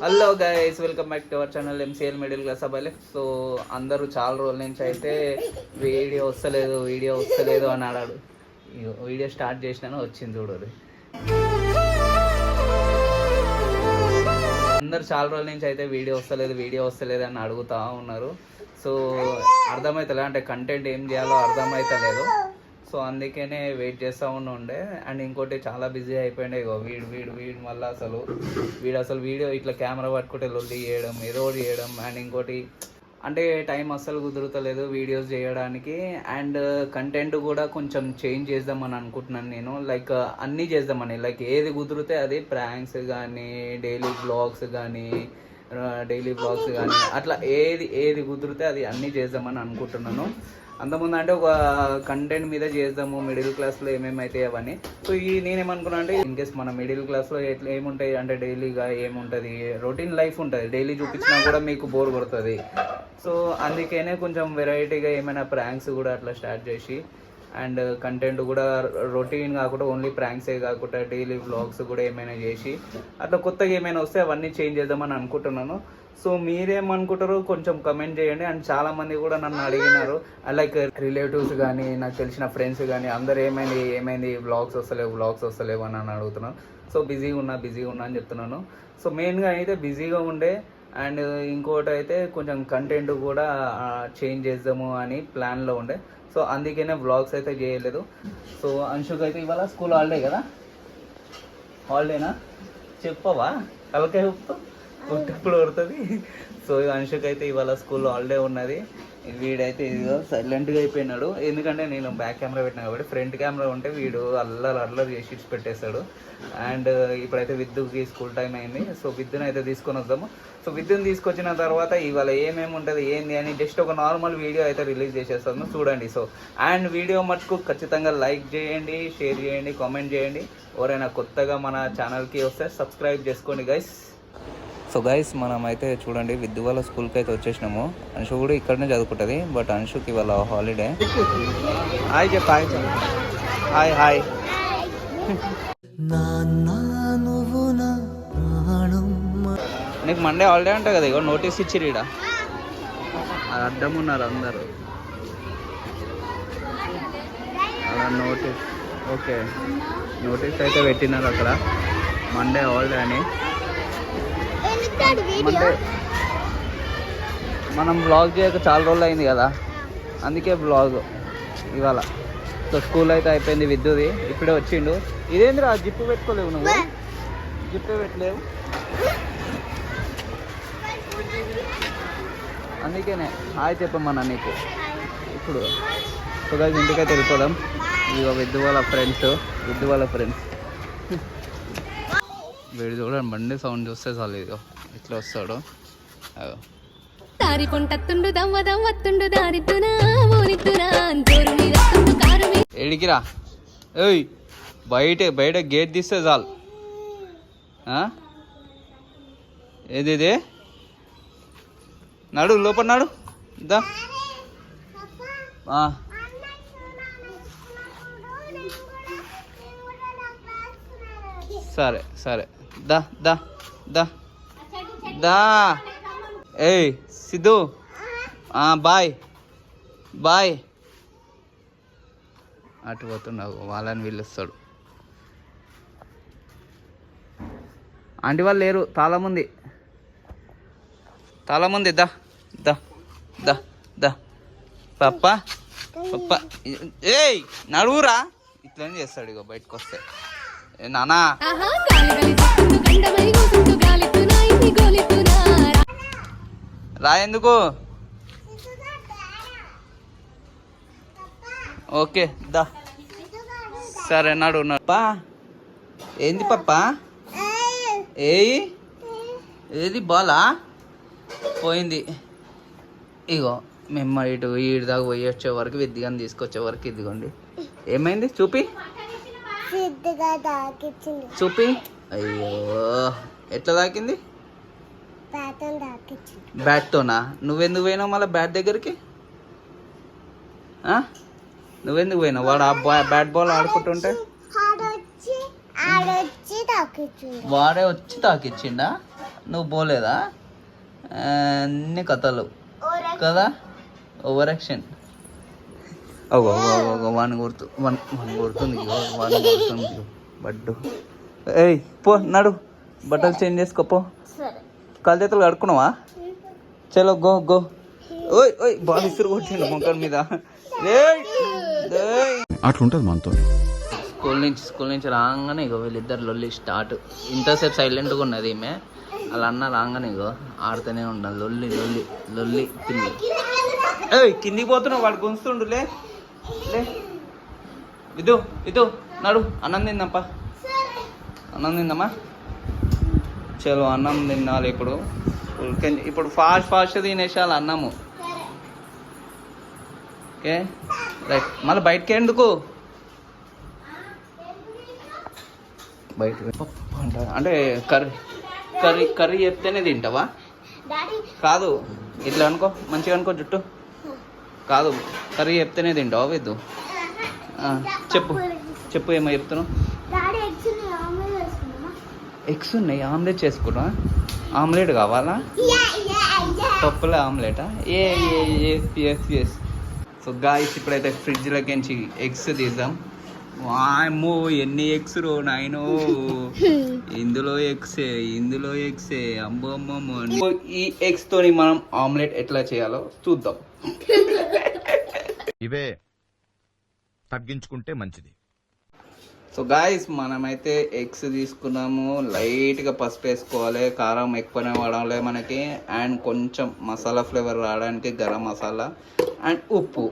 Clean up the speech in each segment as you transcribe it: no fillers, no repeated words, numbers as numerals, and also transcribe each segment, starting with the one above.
Hello guys, welcome back to our channel MCL middle class అబ్బాయిలే. So అందరూ చాలా రోజుల నుంచి అయితే వీడియో వస్తలేదు అని అన్నాడు. వీడియో స్టార్ట్ చేసినాను, వచ్చింది చూడదు. అందరు చాలా రోజుల నుంచి అయితే వీడియో వస్తలేదు అని అడుగుతూ ఉన్నారు. సో అర్థమవుతలేదు, అంటే కంటెంట్ ఏం చేయాలో అర్థమవుతలేదు. సో అందుకనే వెయిట్ చేస్తూ ఉండే. అండ్ ఇంకోటి చాలా బిజీ అయిపోయిండే. ఇగో వీడు మళ్ళీ అసలు వీడియో ఇట్లా కెమెరా పట్టుకుంటే లొల్లి చేయడం, ఏదో ఒకటి చేయడం. అండ్ ఇంకోటి అంటే టైం అస్సలు కుదురుతలేదు వీడియోస్ చేయడానికి. అండ్ కంటెంట్ కూడా కొంచెం చేంజ్ చేద్దామని అనుకుంటున్నాను నేను. లైక్ అన్నీ చేద్దామని, లైక్ ఏది కుదిరితే అది, ప్రాంక్స్ కానీ డైలీ వ్లాగ్స్ కానీ అట్లా ఏది కుదిరితే అది అన్నీ చేద్దామని అనుకుంటున్నాను. అంతకుముందు అంటే ఒక కంటెంట్ మీద చేద్దాము మిడిల్ క్లాస్లో ఏమేమైతే అవన్నీ. సో నేనేమనుకున్నా అంటే ఇన్కేస్ మన మిడిల్ క్లాస్లో ఎట్లా ఏముంటాయి అంటే డైలీగా ఏముంటుంది, రొటీన్ లైఫ్ ఉంటుంది. డైలీ చూపించినా కూడా మీకు బోర్ కొడుతుంది. సో అందుకనే కొంచెం వెరైటీగా ఏమైనా ప్రాంక్స్ కూడా అట్లా స్టార్ట్ చేసి, అండ్ కంటెంట్ కూడా రొటీన్ కాకుండా ఓన్లీ ప్రాంక్సే కాకుండా డైలీ వ్లాగ్స్ కూడా ఏమైనా చేసి అట్లా కొత్తగా ఏమైనా వస్తే అవన్నీ చేంజ్ చేద్దామని అనుకుంటున్నాను. సో మీరేమనుకుంటారో కొంచెం కమెంట్ చేయండి. అండ్ చాలామంది కూడా నన్ను అడిగినారు, లైక్ రిలేటివ్స్ కానీ నాకు తెలిసిన ఫ్రెండ్స్ కానీ అందరు ఏమైంది వ్లాగ్స్ వస్తలేవు అని అడుగుతున్నాను. సో బిజీగా ఉన్నా అని చెప్తున్నాను. సో మెయిన్గా అయితే బిజీగా ఉండే. అండ్ ఇంకోటి అయితే కొంచెం కంటెంట్ కూడా చేంజ్ చేద్దాము అని ప్లాన్లో ఉండే. సో అందుకనే వ్లాగ్స్ అయితే చేయలేదు. సో అంశుకి అయితే ఇవాళ స్కూల్ హాలిడే కదా, హాలిడేనా చెప్పవా, తలకాయ ఉప్పుడు పడుతుంది. సో అంశుకి అయితే ఇవాళ స్కూల్ హాలిడే ఉన్నది. వీడైతే ఇదిగో సైలెంట్గా అయిపోయినాడు. ఎందుకంటే నేను బ్యాక్ కెమెరా పెట్టినా కాబట్టి, ఫ్రంట్ కెమెరా ఉంటే వీడు అల్లరి చేసి పెట్టేస్తాడు. అండ్ ఇప్పుడైతే విద్యుకి స్కూల్ టైం అయింది. సో విద్యుని అయితే తీసుకొని వద్దాము. సో విద్యుని తీసుకొచ్చిన తర్వాత ఇవాళ ఏమేమి ఉంటుంది ఏంది అని జస్ట్ ఒక నార్మల్ వీడియో అయితే రిలీజ్ చేసేస్తాను, చూడండి. సో అండ్ వీడియో మటుకు ఖచ్చితంగా లైక్ చేయండి, షేర్ చేయండి, కామెంట్ చేయండి. ఎవరైనా కొత్తగా మన ఛానల్కి వస్తే సబ్స్క్రైబ్ చేసుకోండి గైస్. సో గైస్ మనం అయితే చూడండి విద్యు వాళ్ళ స్కూల్కి అయితే వచ్చేసినాము. అంశు కూడా ఇక్కడనే చదువుకుంటుంది, బట్ అంశుకి ఇవాళ హాలిడే. హాయ్ చెప్ప హాయ్. నీకు మండే హాలిడే అంట కదా, ఇగో నోటీస్ ఇచ్చిర్రు ఈడ. అది అడ్డం ఉన్నారు అందరు అలా నోటీస్. ఓకే, నోటీస్ అయితే పెట్టినారు అక్కడ మండే హాలిడే అని. మండే మనం బ్లాగ్ చేయక చాలా రోజులు అయింది కదా, అందుకే బ్లాగ్ ఇవాళ. సో స్కూల్ అయితే అయిపోయింది విద్యుది, ఇప్పుడే వచ్చిండు. ఇదేంద్రా జిప్పు పెట్టుకోలేవు, నువ్వు జిప్పే పెట్టలేవు, అందుకేనే హాయ్ చెప్పమన్నా నీకు ఇప్పుడు. సో గైస్ ఇంటికైతే వెళ్ళిపోదాం. ఇక విద్యు వాళ్ళ ఫ్రెండ్స్ వీడు చూడండి, బండి సౌండ్ చూస్తే చాలు ఇదిగో ఇట్లా వస్తాడు. ఎడికిరా ఏయ్, బయట గేట్ తీస్తే చాలు. ఏది నడు లోపల నాడు దా. సరే దా దా దా దా. ఏయ్ సిద్ధు, బాయ్ అటు పోతున్నావు, వాళ్ళని పిలుస్తాడు. ఆంటీ వాళ్ళు లేరు, తాళముంది. దా దా దా దా పప్ప. ఏయ్ నడువురా, ఇట్లనే చేస్తాడు ఇగో బయటకు వస్తే. నానా రా, ఎందుకు? ఓకే దా, సరే నడు. పా ఏంది పప్ప? ఏది బాలా పోయింది. ఇగో మేము ఈడి దాకా పోయి వచ్చే వరకు విద్యగాని తీసుకొచ్చే వరకు ఇదిగోండి. ఏమైంది చూపి. అయ్యో ఎట్లా తాకింది? బ్యాట్తోనా? నువ్వెందుకు పోయినావు మళ్ళీ బ్యాట్ దగ్గరికి? నువ్వెందుకు పోయినావు? వాడు ఆ బ్యాట్ బాల్ ఆడుకుంటుంటే వాడే వచ్చి తాకిచ్చిండా? నువ్వు పోలేదా? అన్ని కథలు కదా, ఓవర్ యాక్షన్. వాడిని కొడుతుంది బడ్డు. ఏయ్ పో నడు, బట్టలు చేంజ్ చేసుకోపో. కాలు చేతులు కడుక్కున్నావా? చలో గో గో. ఓయ్ ఓయ్ బాగా ఇసురు కొట్టిండు మొక్కల మీద. అట్లుంటది మనతో. స్కూల్ నుంచి రాగానే ఇగో వీళ్ళిద్దరు లొల్లి స్టార్ట్. ఇంతసేపు సైలెంట్గా ఉన్నది ఈమె, అలా అన్న రాగానే ఇగో ఆడుతూనే ఉండాలి. లొల్లి లొల్లి లొల్లి పిల్లి. ఏయ్ కిందికి పోతున్నావు, వాడు గుంస్తుండు. లే ఇదు నడు, అన్నం తిందమ్మా, అన్నం తిందమ్మా. చలో అన్నం తినాలి ఇప్పుడు. ఇప్పుడు ఫాస్ట్ తినేసాలి అన్నము. Okay right. మళ్ళీ బయటకి ఎందుకు? బయట అంటే కర్రీ చెప్తేనే తింటావా? కాదు ఇట్లా అనుకో, మంచిగా అనుకో జుట్టు. కాదు కర్రీ చెప్తేనే తింటావా? వద్దు చెప్పు ఏమో చెప్తున్నావు. ఎగ్స్ ఉన్నాయి, ఆమ్లెట్ చేసుకున్నా. ఆమ్లెట్ కావాలా? పప్పుల ఆమ్లెటా? ఎస్. సో గాయ్స్ ఇప్పుడైతే ఫ్రిడ్జ్లోకి ఎగ్స్ తీద్దాం. వామ్మో ఎన్ని ఎగ్స్ రో నాయనో. ఇందులో ఎగ్సే అమ్మో. ఈ ఎగ్స్ తోని మనం ఆమ్లెట్ ఎట్లా చేయాలో చూద్దాం. ఇవే తగ్గించుకుంటే మంచిది. సో గాయస్ మనమైతే ఎగ్స్ తీసుకున్నాము. లైట్గా పసుపు వేసుకోవాలి, కారం ఎక్కువనే వాడాలి మనకి, అండ్ కొంచెం మసాలా ఫ్లేవర్ రావడానికి గరం మసాలా అండ్ ఉప్పు.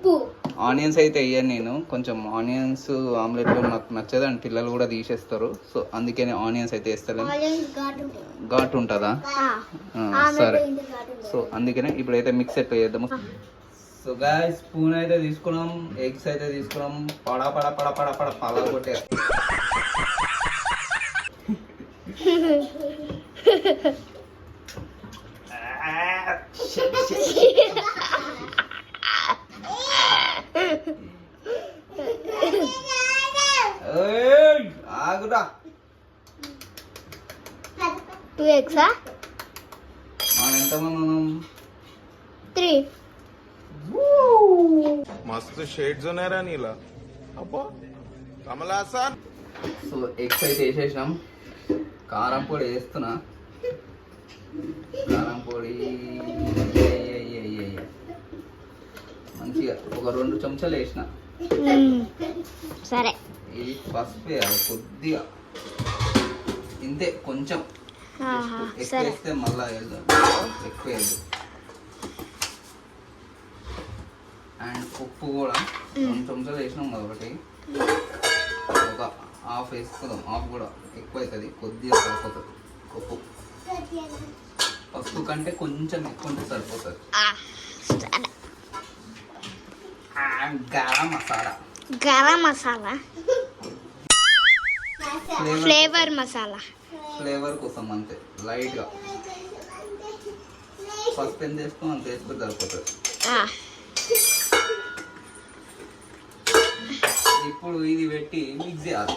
ఆనియన్స్ అయితే వేయను నేను, కొంచెం ఆనియన్స్ ఆమ్లెట్లో నాకు నచ్చదు అండ్ పిల్లలు కూడా తీసేస్తారు. సో అందుకనే ఆనియన్స్ అయితే వేస్తలేను. ఘాటు ఉంటుందా? సరే. సో అందుకనే ఇప్పుడైతే మిక్స్ ఎట్లా చేద్దాము. సో గాయ్స్ స్పూన్ అయితే తీసుకున్నాం, ఎగ్స్ అయితే తీసుకున్నాం. పడ పడ పడ పడ పడ పల కొట్టే. ఆగురా. 2 eggs మనం ఎంతమంది ఉన్నాం? 3. मस्त शेड्स ఉన్నారా నీలా అబ్బో కమల్ హాసన్. సో ఎగ్స్ అయితే వేసేసినాం. కారం పొడి వేస్తున్నా. కారం పొడి మంచిగా ఒక 2 చెంచాలు వేసిన. సరే. ఇది పసుపు వేయాలి కొద్దిగా, ఇంతే కొంచెం. ఎక్కువ వేస్తే మళ్ళా వేద్దాం, ఎక్కువ వేద్దాం. అండ్ ఉప్పు కూడా 2 చెంచాలు వేసినాం కాబట్టి ఒక హాఫ్ వేసుకుందాం. హాఫ్ కూడా ఎక్కువ అవుతుంది, కొద్దిగా సరిపోతుంది. ఉప్పు పసుపు కంటే కొంచెం ఎక్కువ ఉంటే సరిపోతుంది. గరం మసాలా ఫ్లేవర్ కోసం అంతే, లైట్గా పసుపు ఎంత వేసుకుని అంత వేసుకొని సరిపోతుంది. ఇప్పుడు ఇది పెట్టి మిక్స్ చేయాలి.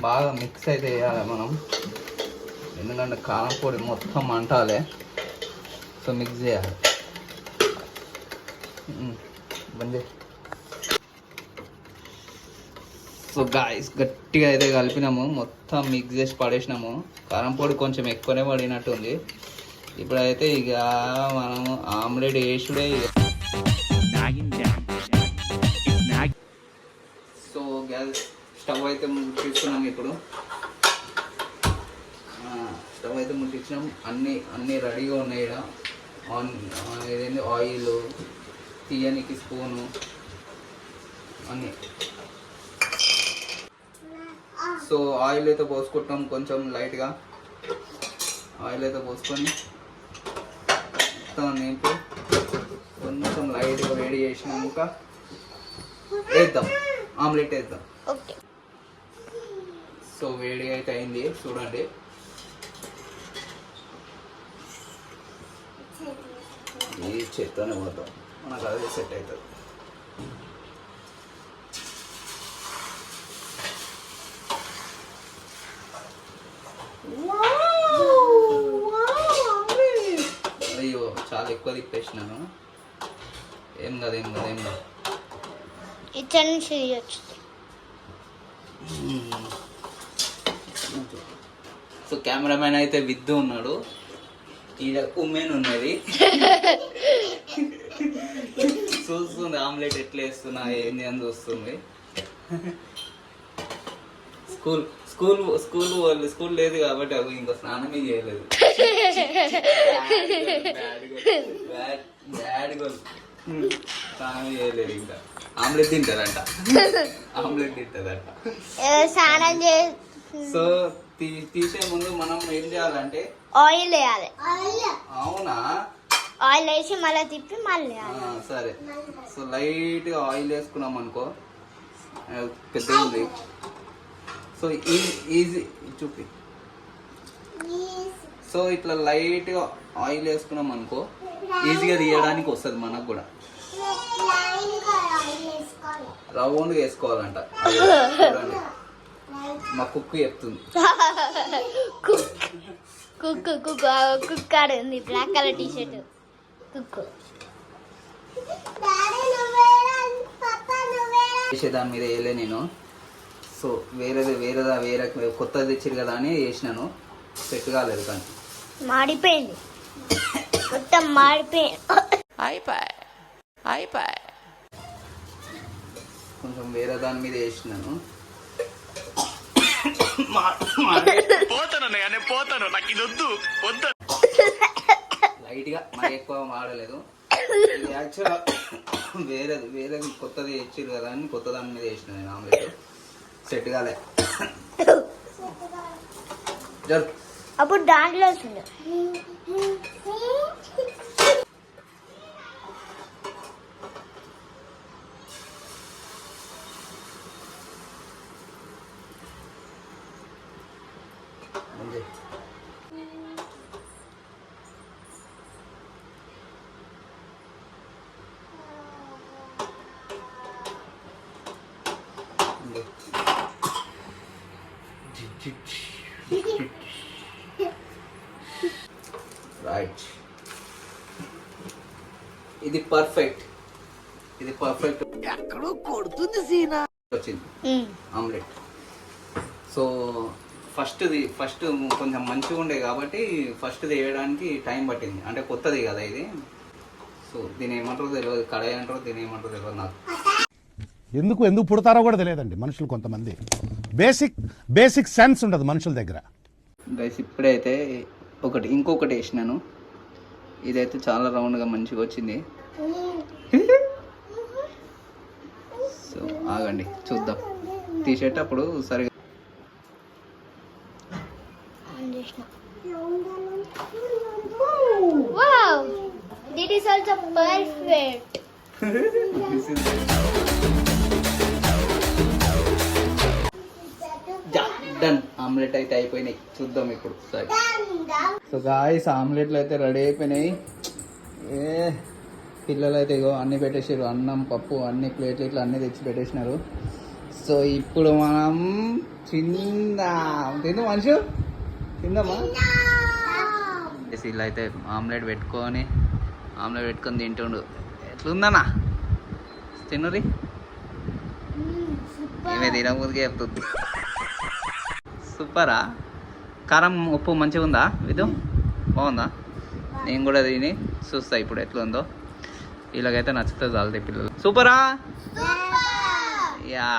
బాగా మిక్స్ అయితే వేయాలి మనం, ఎందుకంటే కారం పొడి మొత్తం అంటాలి. సో మిక్స్ చేయాలి. బండి. సో గాయస్ గట్టిగా అయితే కలిపినాము, మొత్తం మిక్స్ చేసి పడేసినాము. కారం పొడి కొంచెం ఎక్కువనే పడినట్టుంది. ఇప్పుడైతే ఇక మనము ఆమ్లెట్ వేసుడే. సో గ్యాస్ స్టవ్ అయితే ముట్టించుకున్నాం. ఇప్పుడు స్టవ్ అయితే ముట్టించినాం. అన్నీ రెడీగా ఉన్నాయి. ఇక్కడ ఇదేంటి ఆయిల్, తీయనికి స్పూను అన్నీ. సో ఆయిల్ అయితే పోసుకుంటాం, కొంచెం లైట్గా ఆయిల్ అయితే పోసుకొని మొత్తం నింపి కొంచెం లైట్గా వేడి చేసినాక వేద్దాం, ఆమ్లెట్ వేద్దాం. సో వేడి అయితే అయింది చూడండి. ఈ చేత్తోనే పోతాం, మనకు అదే సెట్ అవుతుంది. అయ్యో చాలా ఎక్కువ తిప్పేసినాను. ఏం కాదు. ఇచ్చడి నుంచి తీయచ్చు. సో కెమెరామెన్ అయితే విద్దు ఉన్నాడు, ఈడ ఉమెన్ ఉన్నది చూస్తుంది ఆమ్లెట్ ఎట్లా వేస్తున్నా ఏంది అని చూస్తుంది. స్కూల్ లేదు కాబట్టి అవి ఇంకా స్నానమే చేయలేదు. స్నానం చేయలేదు, ఇంకా ఆమ్లెట్ తింటదంట. స్నానం సో తీసే ముందు మనం ఏం చేయాలంటే ఆయిల్ వేయాలి. అవునా, ఆయిల్ వేసి మళ్ళీ తిప్పి మళ్ళీ సరే. సో లైట్ గా ఆయిల్ వేసుకున్నాం అనుకో, పెద్దగా ఉంది. సో ఈజీ చూపి. సో ఇట్లా లైట్ గా ఆయిల్ వేసుకున్నాం అనుకో, ఈజీగా తీయడానికి వస్తుంది మనకు కూడా. రౌండ్గా వేసుకోవాలంట, చూడండి మా కుక్కు చెప్తుంది. కుక్ ఆడింది, బ్లాక్ కలర్ టీ షర్ట్ కుక్. దాని మీద వేయలే నేను. సో వేరే కొత్తది తెచ్చారు కదా అని వేసినాను, సెట్ కాలేదు. కానీ మాడిపోయింది, మొత్తం మాడిపోయింది. కొంచెం వేరే దాని మీద వేసినాను. లైట్ గా మరి ఎక్కువ మాడలేదు. యాక్చువల్గా వేరేది కొత్తది తెచ్చారు కదా అని కొత్త దాని మీద వేసిన నేను ఆమ్లెట్. సెట్ కాలే. అప్పుడు దాంట్లో వస్తుంది. రైట్, ఇది పర్ఫెక్ట్ ఎక్కడో కొడుతుంది సీనా వచ్చింది ఆమ్లెట్. సో ఫస్ట్ కొంచెం మంచిగా ఉండే కాబట్టి ఫస్ట్ వేయడానికి టైం పట్టింది, అంటే కొత్తది కదా ఇది. సో దీని ఏమంటారో తెలియదు, కడాయి అంటారో దీని ఏమంటారో తెలియదు నాకు. ఎందుకు పుడతారో కూడా తెలియదండి మనుషులు. కొంతమంది బేసిక్ సెన్స్ ఉండదు మనుషుల దగ్గర. గైస్ ఇప్పుడైతే ఇంకొకటి వేసినాను. ఇదైతే చాలా రౌండ్గా మంచిగా వచ్చింది. సో ఆగండి చూద్దాం, తీసేటప్పుడు సరిగా. Wow, this is also perfect. Done, omelette అయితే అయిపోయినాయి. చూద్దాం ఇప్పుడు సరే. సో గాయ్స్ ఆమ్లెట్లు అయితే రెడీ అయిపోయినాయి. పిల్లలు అయితే ఇగో అన్నీ పెట్టేసారు, అన్నం పప్పు అన్ని ప్లేట్లు ఇట్లా అన్నీ తెచ్చి పెట్టేసినారు. సో ఇప్పుడు మనం తిందామా ఇలా అయితే ఆమ్లెట్ పెట్టుకొని తింటుండు. ఎట్లుందన్నా తిన్నరి ఏమే తినబుద్ధిగా చెప్తుంది. సూపరా, కారం ఉప్పు మంచిగా ఉందా? ఇది బాగుందా? నేను కూడా తిని చూస్తా ఇప్పుడు ఎట్లుందో. ఇలాగైతే నచ్చుతుంది చాలు పిల్లలు. సూపరా యా.